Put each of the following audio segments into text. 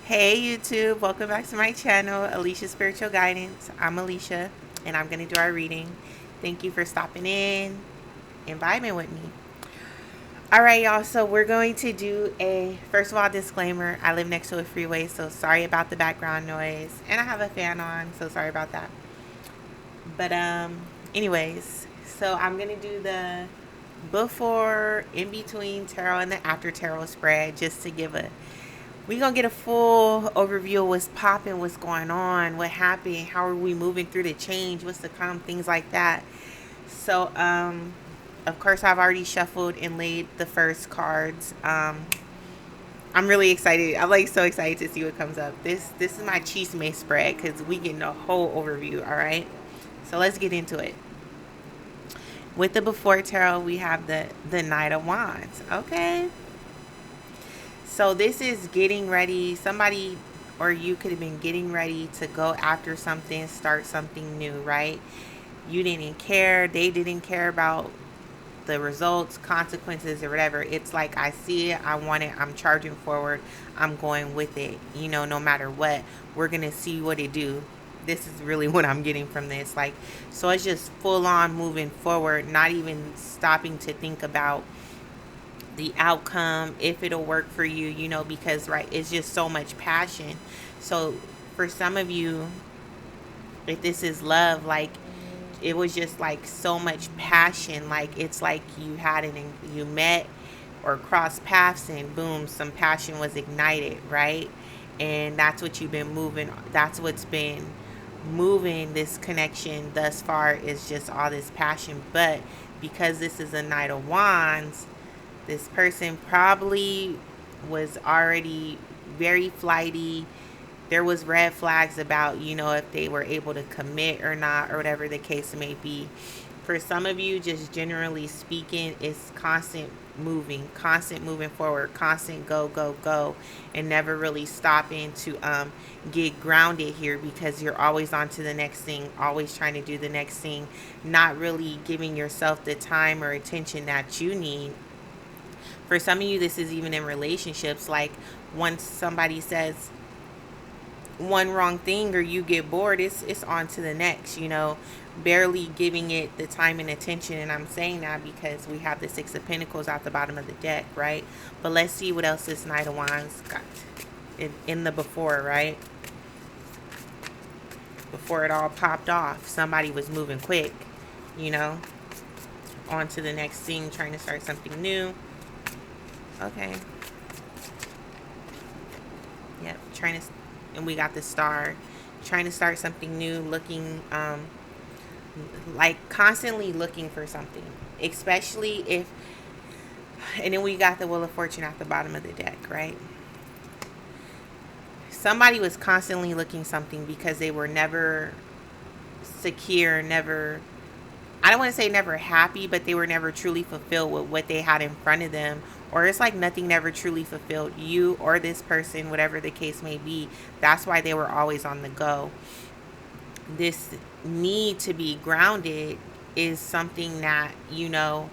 Hey YouTube, welcome back to my channel, Alicia's Spiritual Guidance. I'm Alicia and I'm going to do our reading. Thank you for stopping in and vibing with me. Alright y'all, so we're going to do first of all, disclaimer. I live next to a freeway, so sorry about the background noise. And I have a fan on, so sorry about that. But anyways, so I'm going to do the before, in between tarot and the after tarot spread just to give a we're going to get a full overview of what's popping, what's going on, what happened, how are we moving through the change, what's to come, things like that. So, of course, I've already shuffled and laid the first cards. I'm really excited. I'm like so excited to see what comes up. This is my chisme spread because we get a whole overview, all right? So let's get into it. With the before tarot, we have the Knight of Wands, okay? So this is getting ready. Somebody or you could have been getting ready to go after something, start something new, right? You didn't care. They didn't care about the results, consequences, or whatever. It's like, I see it, I want it, I'm charging forward, I'm going with it. You know, no matter what, we're going to see what it do. This is really what I'm getting from this. Like, so it's just full on moving forward, not even stopping to think about the outcome, if it'll work for you, you know, because right, it's just so much passion. So for some of you, if this is love, like it was just like so much passion, like it's like you had it and you met or crossed paths and boom, some passion was ignited, right? And that's what you've been moving, that's what's been moving this connection thus far, is just all this passion. But because this is a Knight of Wands, this person probably was already very flighty. There was red flags about, you know, if they were able to commit or not, or whatever the case may be. For some of you, just generally speaking, it's constant moving forward, constant go, go, go, and never really stopping to get grounded here, because you're always on to the next thing, always trying to do the next thing, not really giving yourself the time or attention that you need. For some of you, this is even in relationships. Like, once somebody says one wrong thing or you get bored, it's on to the next, you know, barely giving it the time and attention. And I'm saying that because we have the Six of Pentacles out the bottom of the deck, right? But let's see what else this Knight of Wands got in the before, right? Before it all popped off, somebody was moving quick, you know, on to the next thing, trying to start something new. Okay. Yep. And we got the Star. Trying to start something new, looking, like constantly looking for something. Especially if, and then we got the Wheel of Fortune at the bottom of the deck, right? Somebody was constantly looking something because they were never secure, never, I don't want to say never happy, but they were never truly fulfilled with what they had in front of them. Or it's like nothing never truly fulfilled you or this person, whatever the case may be. That's why they were always on the go. This need to be grounded is something that, you know,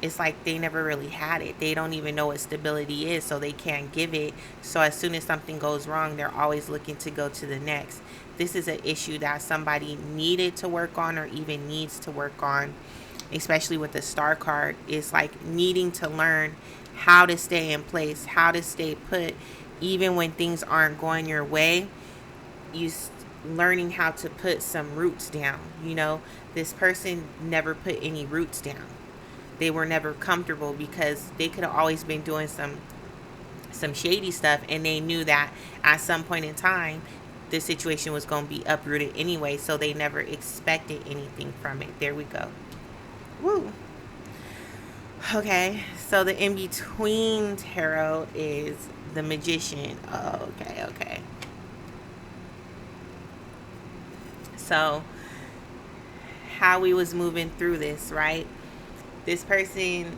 it's like they never really had it. They don't even know what stability is, so they can't give it. So as soon as something goes wrong, they're always looking to go to the next. This is an issue that somebody needed to work on or even needs to work on, especially with the Star card. It's like needing to learn how to stay in place, how to stay put, even when things aren't going your way. Learning how to put some roots down. You know, this person never put any roots down. They were never comfortable because they could have always been doing some shady stuff, and they knew that at some point in time the situation was going to be uprooted anyway, so they never expected anything from it. There we go. Woo. Okay, so the in-between tarot is the Magician. Oh, okay. So how we was moving through this, right? This person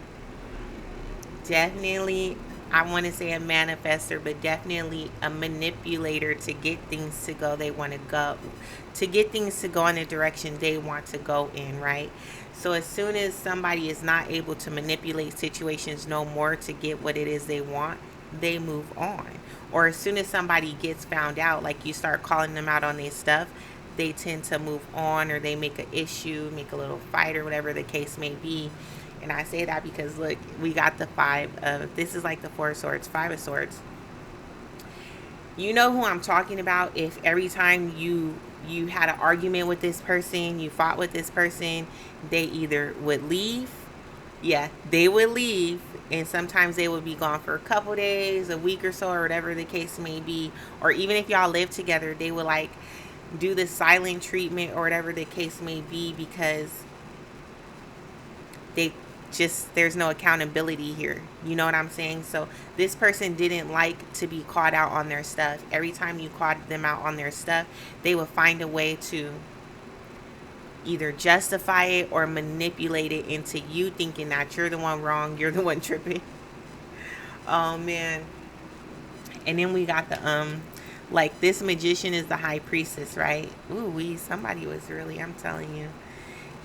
definitely, I want to say a manifester, but definitely a manipulator to get things to go they want to go, to get things to go in the direction they want to go in, right? So as soon as somebody is not able to manipulate situations no more to get what it is they want, they move on. Or as soon as somebody gets found out, like you start calling them out on their stuff, they tend to move on, or they make an issue, make a little fight, or whatever the case may be. And I say that because look, we got the this is like the Four of Swords, Five of Swords. You know who I'm talking about. If every time you had an argument with this person, you fought with this person, they either would leave, yeah, they would leave, and sometimes they would be gone for a couple days, a week or so, or whatever the case may be. Or even if y'all live together, they would like do the silent treatment or whatever the case may be, because they just, there's no accountability here. You know what I'm saying? So this person didn't like to be caught out on their stuff. Every time you caught them out on their stuff, they would find a way to either justify it or manipulate it into you thinking that you're the one wrong, you're the one tripping. Oh man. And then we got the like this magician is the high priestess, right? Ooh, somebody was really, I'm telling you,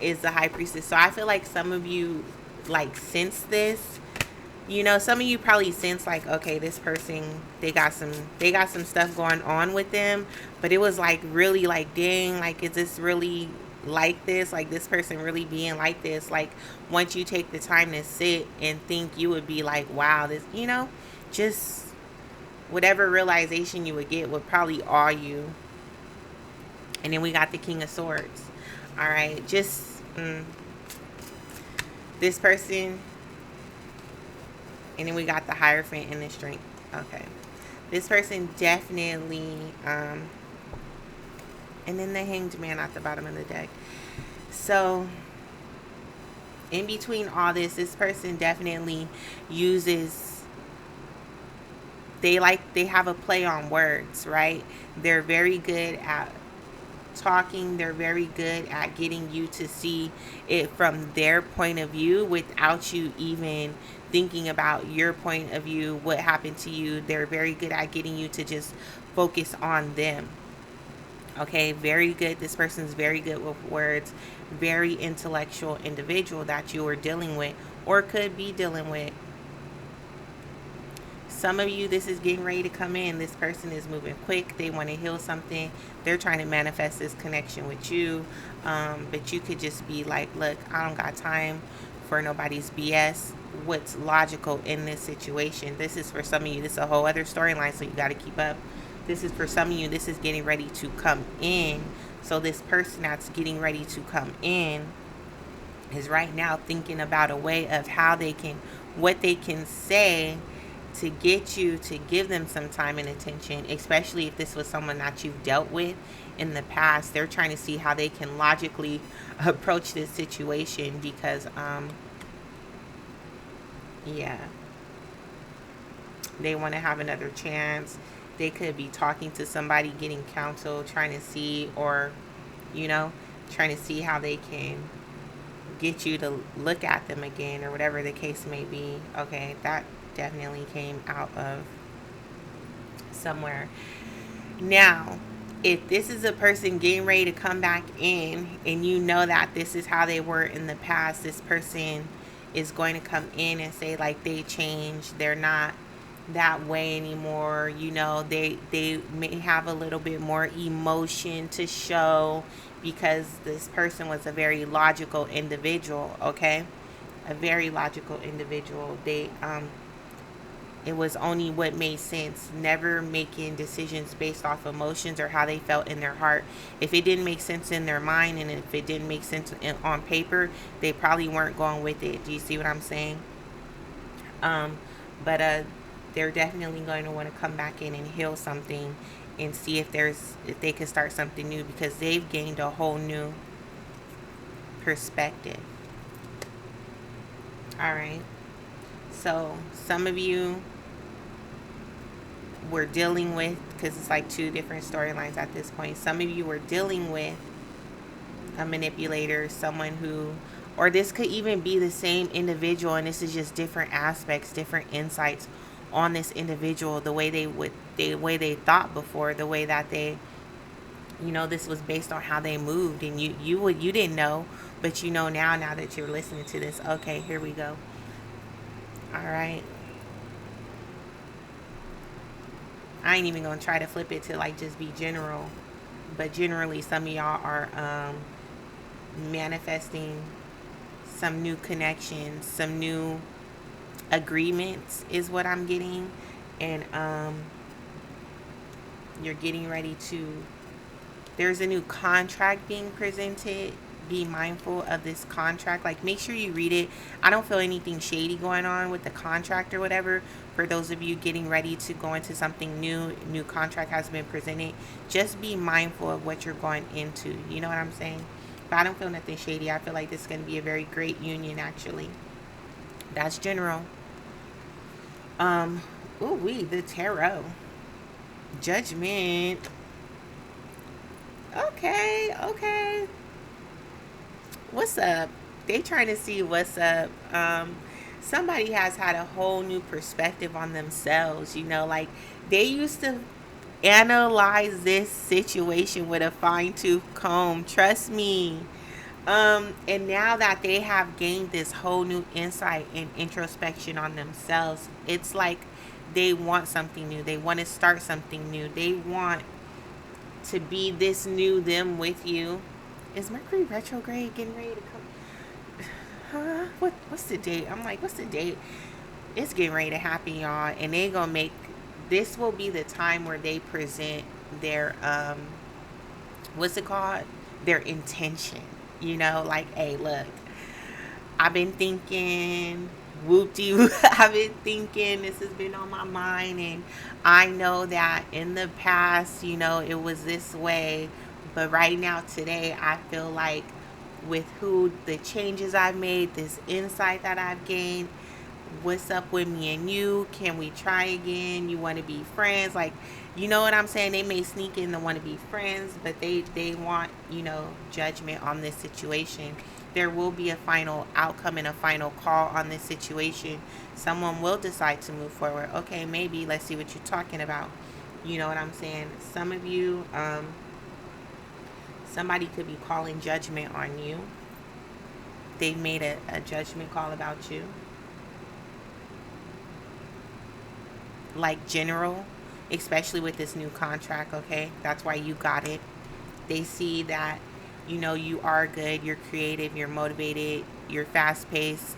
is the high priestess. So I feel like some of you like sense this. You know, some of you probably sense like, okay, this person, they got some stuff going on with them, but it was like really like, dang, like, is this really like this? Like, this person really being like this? Like, once you take the time to sit and think, you would be like, wow, this, you know, just whatever realization you would get would probably awe you. And then we got the King of Swords. All right, just this person. And then we got the Hierophant and the Strength. Okay. This person definitely, and then the Hanged Man at the bottom of the deck. So, in between all this person definitely uses, they have a play on words, right? They're very good at talking. They're very good at getting you to see it from their point of view without you even thinking about your point of view, what happened to you. They're very good at getting you to just focus on them. Okay, very good. This person's very good with words. Very intellectual individual that you are dealing with or could be dealing with. Some of you, this is getting ready to come in. This person is moving quick. They want to heal something. They're trying to manifest this connection with you. But you could just be like, look, I don't got time for nobody's BS. What's logical in this situation? This is for some of you. This is a whole other storyline, so you got to keep up. This is for some of you. This is getting ready to come in. So this person that's getting ready to come in is right now thinking about a way of how they can, what they can say to get you to give them some time and attention, especially if this was someone that you've dealt with in the past. They're trying to see how they can logically approach this situation because, yeah, they want to have another chance. They could be talking to somebody, getting counsel, trying to see, or, you know, trying to see how they can get you to look at them again or whatever the case may be. Okay, that definitely came out of somewhere. Now, if this is a person getting ready to come back in and you know that this is how they were in the past, this person is going to come in and say like they changed, they're not that way anymore. You know, they may have a little bit more emotion to show because this person was a very logical individual. Okay, a very logical individual. They it was only what made sense, never making decisions based off emotions or how they felt in their heart. If it didn't make sense in their mind and if it didn't make sense on paper, they probably weren't going with it. Do you see what I'm saying? But they're definitely going to want to come back in and heal something and see if they could start something new because they've gained a whole new perspective. All right. So some of you were dealing with, because it's like two different storylines at this point. Some of you were dealing with a manipulator, someone who, or this could even be the same individual, and this is just different aspects, different insights on this individual, the way they thought before, the way that they, you know, this was based on how they moved, and you didn't know, but you know now that you're listening to this. Okay, here we go. All right. I ain't even gonna try to flip it to like just be general, but generally some of y'all are manifesting some new connections, some new agreements is what I'm getting. And you're getting ready to, there's a new contract being presented. Be mindful of this contract. Like, make sure you read it. I don't feel anything shady going on with the contract or whatever. For those of you getting ready to go into something new contract has been presented. Just be mindful of what you're going into. You know what I'm saying? But I don't feel nothing shady. I feel like this is going to be a very great union, actually. That's general. The tarot. Judgment. Okay. What's up? They trying to see what's up. Somebody has had a whole new perspective on themselves. You know, like they used to analyze this situation with a fine tooth comb. Trust me. And now that they have gained this whole new insight and introspection on themselves, it's like they want something new. They want to start something new. They want to be this new them with you. Is Mercury retrograde getting ready to come? What's the date? I'm like, what's the date? It's getting ready to happen, y'all. And they gonna make, this will be the time where they present their what's it called? Their intention. You know, like, hey, look, I've been thinking, whoop-de-whoop, I've been thinking, this has been on my mind, and I know that in the past, you know, it was this way, but right now, today, I feel like with who the changes I've made, this insight that I've gained, what's up with me and you? Can we try again? You want to be friends? Like, you know what I'm saying? They may sneak in to want to be friends, but they want, you know, judgment on this situation. There will be a final outcome and a final call on this situation. Someone will decide to move forward. Okay, maybe. Let's see what you're talking about. You know what I'm saying? Some of you, somebody could be calling judgment on you. They've made a judgment call about you. Like general, especially with this new contract, okay? That's why you got it. They see that, you know, you are good, you're creative, you're motivated, you're fast-paced,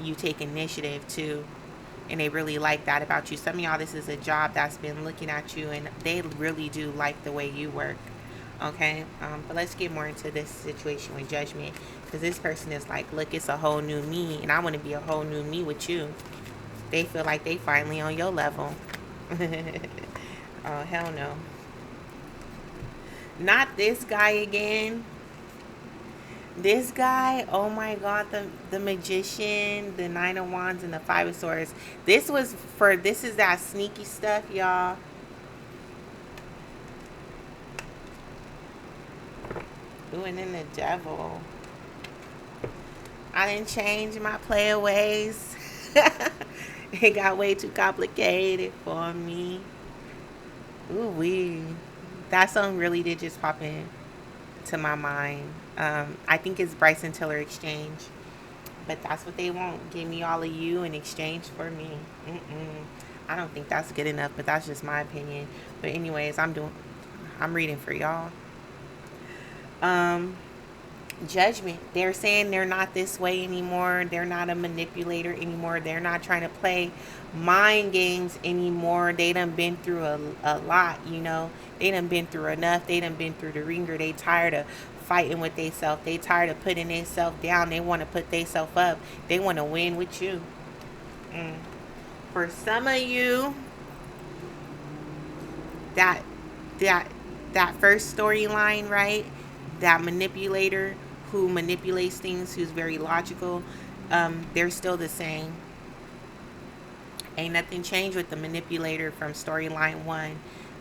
you take initiative too, and they really like that about you. Some of y'all, this is a job that's been looking at you, and they really do like the way you work, okay? But let's get more into this situation with judgment, because this person is like, look, it's a whole new me, and I want to be a whole new me with you. They feel like they finally on your level. Oh, hell no. Not this guy again. This guy, oh my God, the magician, the 9 of Wands, and the 5 of Swords. This is that sneaky stuff, y'all. Ooh, and then the devil. I didn't change my player ways. It got way too complicated for me. Ooh wee. That song really did just pop in to my mind. I think it's Bryson Tiller Exchange. But that's what they want. Give me all of you in exchange for me. I don't think that's good enough, but that's just my opinion. But anyways, I'm reading for y'all. Judgment. They're saying they're not this way anymore. They're not a manipulator anymore. They're not trying to play mind games anymore. They done been through a lot, you know. They done been through enough. They done been through the ringer. They tired of fighting with themselves. They tired of putting themselves down. They want to put themselves up. They want to win with you. For some of you, that first storyline, right? That manipulator who manipulates things, who's very logical, they're still the same. Ain't nothing changed with the manipulator from storyline 1.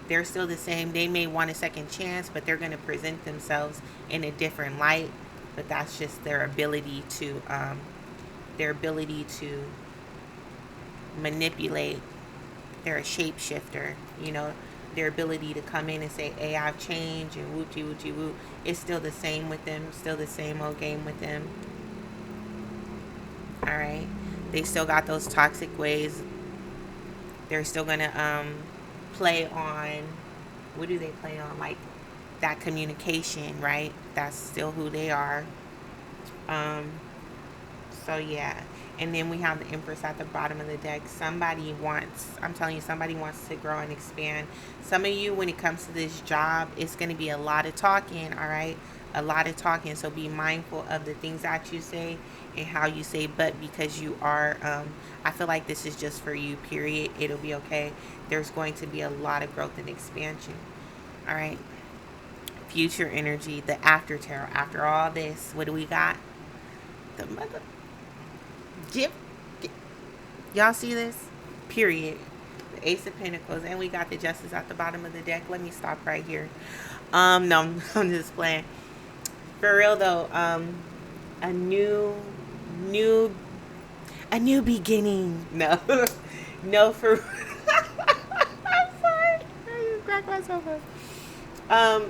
They're still the same. They may want a second chance, but they're going to present themselves in a different light. But that's just their ability to manipulate. They're a shapeshifter, you know. Their ability to come in and say, hey, I've changed, and whoop-de-whoop-de-whoop. It's still the same with them. Still the same old game with them. All right. They still got those toxic ways. They're still going to play on, what do they play on? Like that communication, right? That's still who they are. Um, so yeah. And then we have the Empress at the bottom of the deck. Somebody wants, I'm telling you, somebody wants to grow and expand. Some of you, when it comes to this job, it's going to be a lot of talking, all right? A lot of talking. So be mindful of the things that you say and how you say, but because you are, I feel like this is just for you, period. It'll be okay. There's going to be a lot of growth and expansion, all right? Future energy, the after tarot. After all this, what do we got? The mother. Jip. Y'all see this? Period. The Ace of Pentacles, and we got the Justice at the bottom of the deck. Let me stop right here. No, I'm just playing. For real though, a new, a new beginning. No, no, for. I'm sorry. I just cracked myself up.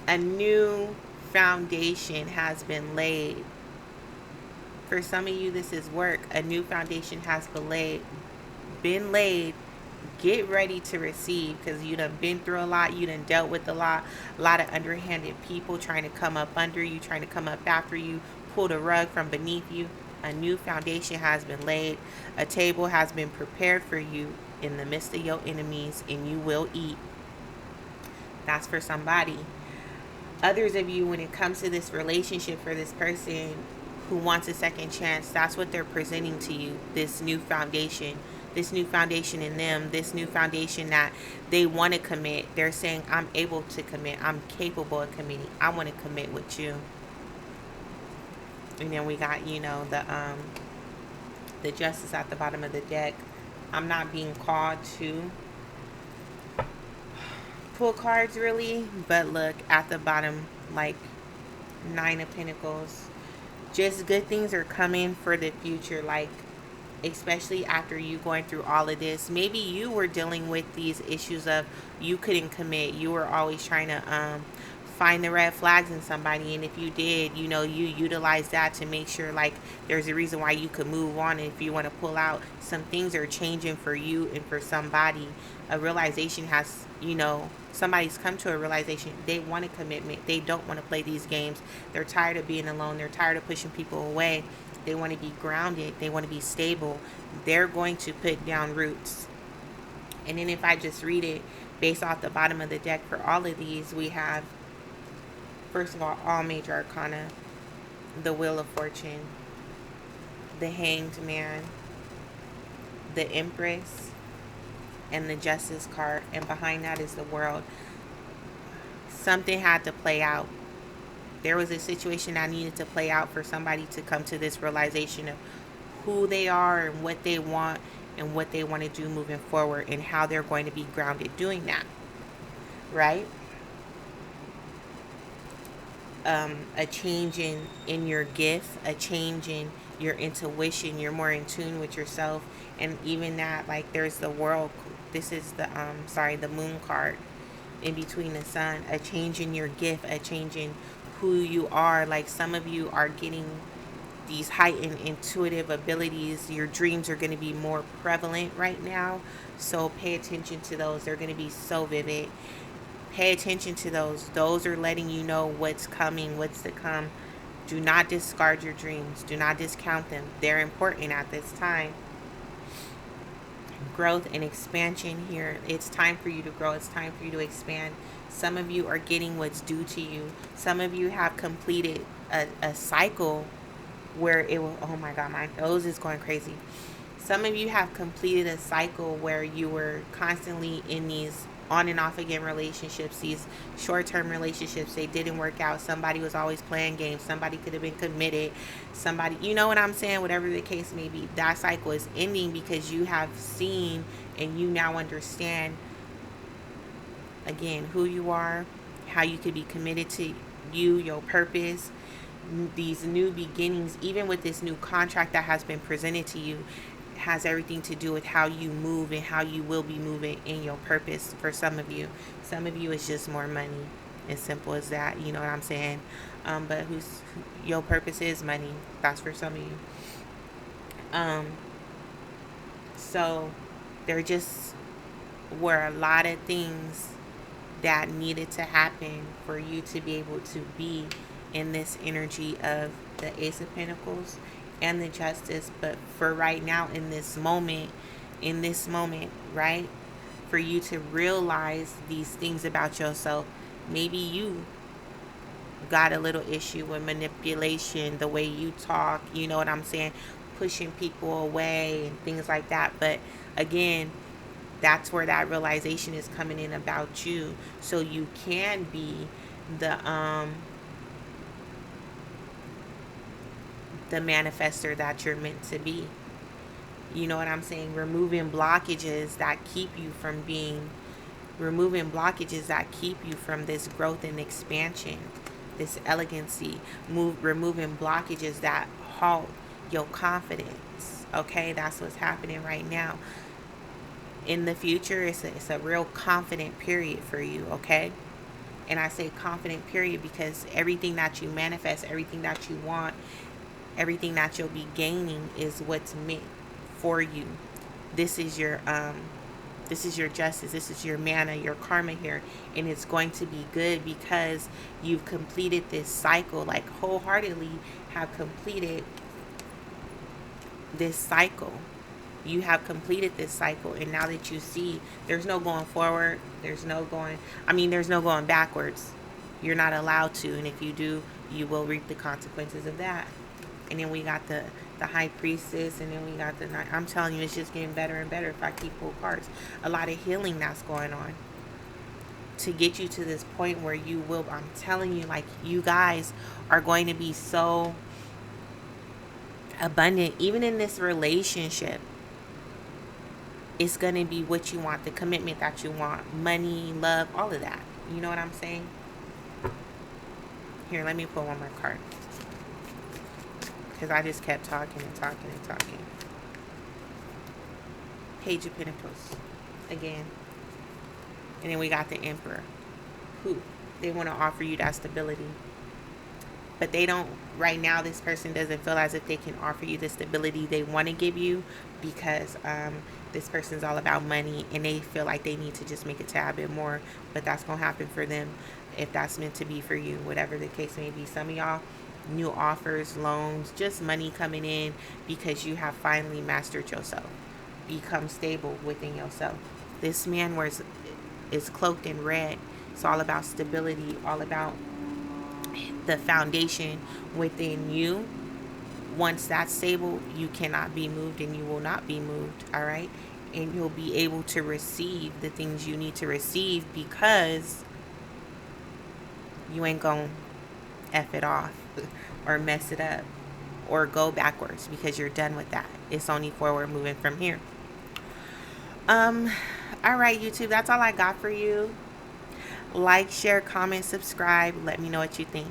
A new foundation has been laid. For some of you, this is work. A new foundation has been laid. Get ready to receive, because you done been through a lot. You done dealt with a lot of underhanded people trying to come up under you, trying to come up after you, pull the rug from beneath you. A new foundation has been laid. A table has been prepared for you in the midst of your enemies, and you will eat. That's for somebody. Others of you, when it comes to this relationship, for this person who wants a second chance, that's what they're presenting to you. This new foundation in them, this new foundation that they want to commit. They're saying, I'm able to commit. I'm capable of committing. I want to commit with you. And then we got, the Justice at the bottom of the deck. I'm not being called to pull cards really, but look at the bottom, like Nine of Pentacles. Just good things are coming for the future, like especially after you going through all of this. Maybe you were dealing with these issues of you couldn't commit. You were always trying to find the red flags in somebody, and if you did, you utilize that to make sure like there's a reason why you could move on. And if you want to pull out, some things are changing for you and for somebody. A realization has, somebody's come to a realization. They want a commitment. They don't want to play these games. They're tired of being alone. They're tired of pushing people away. They want to be grounded. They want to be stable. They're going to put down roots. And then if I just read it based off the bottom of the deck for all of these, we have, first of all major arcana, the Wheel of Fortune, the Hanged Man, the Empress, and the Justice card. And behind that is the World. Something had to play out. There was a situation that needed to play out for somebody to come to this realization of who they are and what they want and what they want to do moving forward, and how they're going to be grounded doing that, right? A change in your gift, a change in your intuition. You're more in tune with yourself. And even that, like, there's the World. This is the the Moon card, in between the sun. A change in your gift, a change in who you are. Like, some of you are getting these heightened intuitive abilities. Your dreams are going to be more prevalent right now, so pay attention to those. They're going to be so vivid. Pay attention to those are letting you know what's coming, what's to come. Do not discard your dreams. Do not discount them. They're important at this time. Growth and expansion here. It's time for you to grow. It's time for you to expand. Some of you are getting what's due to you. Some of you have completed a cycle where it will, oh my God, my nose is going crazy. Some of you have completed a cycle where you were constantly in these on and off again relationships, these short-term relationships. They didn't work out. Somebody was always playing games. Somebody could have been committed. Somebody, you know what I'm saying? Whatever the case may be, that cycle is ending because you have seen and you now understand, again, who you are, how you could be committed to you, your purpose, these new beginnings. Even with this new contract that has been presented to you, has everything to do with how you move and how you will be moving in your purpose. For some of you it's just more money, as simple as that, you know what I'm saying? But your purpose is money. That's for some of you. So There just were a lot of things that needed to happen for you to be able to be in this energy of the Ace of Pentacles and the Justice. But for right now, in this moment, right, for you to realize these things about yourself, maybe you got a little issue with manipulation, the way you talk, you know what I'm saying, pushing people away and things like that. But again, that's where that realization is coming in about you, so you can be the manifester that you're meant to be. You know what I'm saying? Removing blockages that keep you from this growth and expansion, this elegancy, removing blockages that halt your confidence. Okay, that's what's happening right now. In the future, it's a real confident period for you, okay? And I say confident period because everything that you manifest, everything that you want, everything that you'll be gaining is what's meant for you. This is your justice, this is your mana, your karma here, and it's going to be good because you've completed this cycle, like wholeheartedly have completed this cycle. You have completed this cycle, and now that you see there's no going forward, there's no going backwards. You're not allowed to, and if you do, you will reap the consequences of that. And then we got the High Priestess, and then we got the Knight. I'm telling you, it's just getting better and better if I keep full cards. A lot of healing that's going on to get you to this point where you will, I'm telling you, like, you guys are going to be so abundant, even in this relationship. It's going to be what you want, the commitment that you want, money, love, all of that. You know what I'm saying? Here, let me pull one more card, because I just kept talking and talking and talking. Page of Pentacles again. And then we got the Emperor, who they want to offer you that stability. But they don't, right now, this person doesn't feel as if they can offer you the stability they want to give you, because this person's all about money, and they feel like they need to just make a tad bit more. But that's going to happen for them if that's meant to be for you, whatever the case may be. Some of y'all, new offers, loans, just money coming in because you have finally mastered yourself, become stable within yourself. This man is cloaked in red. It's all about stability, all about the foundation within you. Once that's stable, you cannot be moved, and you will not be moved, all right? And you'll be able to receive the things you need to receive, because you ain't gonna F it off or mess it up or go backwards, because you're done with that. It's only forward moving from here. All right, YouTube, that's all I got for you. Like, share, comment, subscribe. Let me know what you think.